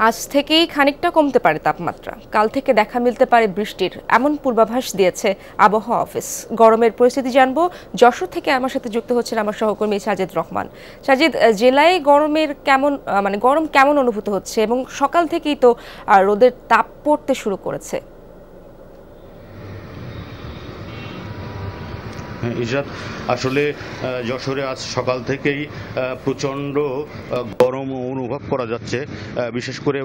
আজ থেকেই খানিকটা কমতে পারে তাপমাত্রা, কাল থেকে দেখা মিলতে পারে বৃষ্টির, এমন পূর্বাভাস দিয়েছে আবহাওয়া অফিস। গরমের পরিস্থিতি জানবো, যশোর থেকে আমার সাথে যুক্ত হচ্ছেন আমার সহকর্মী সাজিদ রহমান। সাজিদ, জেলায় গরমের গরম কেমন অনুভূত হচ্ছে এবং সকাল থেকেই তো রোদের তাপ পড়তে শুরু করেছে। ইশরাত, আসলে যশোরে আজ সকাল থেকেই প্রচণ্ড গরম অনুভব করা যাচ্ছে। বিশেষ করে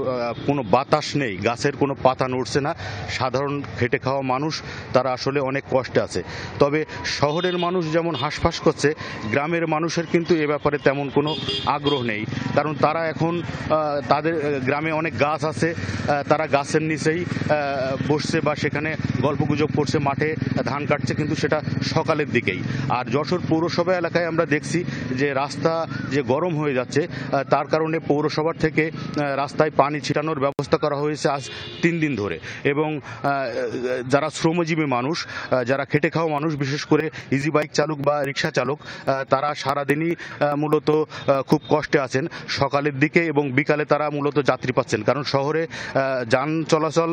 কোনো বাতাস নেই, গাছের কোনো পাতা নড়ছে না। সাধারণ খেটে খাওয়া মানুষ তারা আসলে অনেক কষ্টে আছে। তবে শহরের মানুষ যেমন হাঁসফাঁস করছে, গ্রামের মানুষের কিন্তু এ ব্যাপারে তেমন কোনো আগ্রহ নেই। কারণ তারা এখন তাদের গ্রামে অনেক গাছ আছে, তারা গাছের নিচেই বসছে বা সেখানে গল্পগুজব করছে, মাঠে ধান কাটছে, কিন্তু সেটা সকালের দিকেই। আর যশোর পৌরসভা এলাকায় আমরা দেখছি যে রাস্তা যে গরম হয়ে যাচ্ছে, তার কারণে পৌরসভার থেকে রাস্তায় পানি ছিটানোর ব্যবস্থা করা হয়েছে আজ 3 দিন ধরে। এবং যারা শ্রমজীবী মানুষ, যারা খেটে খাওয়া মানুষ, বিশেষ করে ইজি বাইক চালক বা রিক্সা চালক, তারা সারাদিনই মূলত খুব কষ্টে আছেন। সকালের দিকে এবং বিকালে তারা মূলত যাত্রী পাচ্ছেন, কারণ শহরে যান চলাচল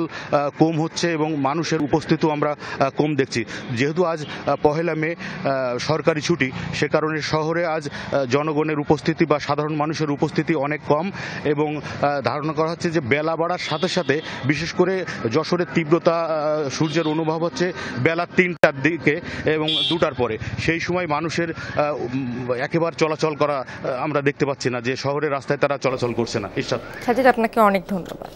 কম হচ্ছে এবং মানুষের উপস্থিতিও আমরা কম দেখছি। যেহেতু আজ পহেলা মে সরকারি ছুটি, সে কারণে শহরে আজ জনগণের উপস্থিতি বা সাধারণ মানুষের উপস্থিতি অনেক কম। এবং ধারণা করা হচ্ছে যে বেলা বাড়ার সাথে সাথে, বিশেষ করে যশোরের তীব্রতা সূর্যের অনুভব হচ্ছে বেলা 3টার দিকে এবং 2টার পরে। সেই সময় মানুষের একেবারে চলাচল করা আমরা দেখতে পাচ্ছি না, যে শহরের রাস্তায় তারা চলাচল করছে না। ইরশাদ, সাজিদ, আপনাকে অনেক ধন্যবাদ।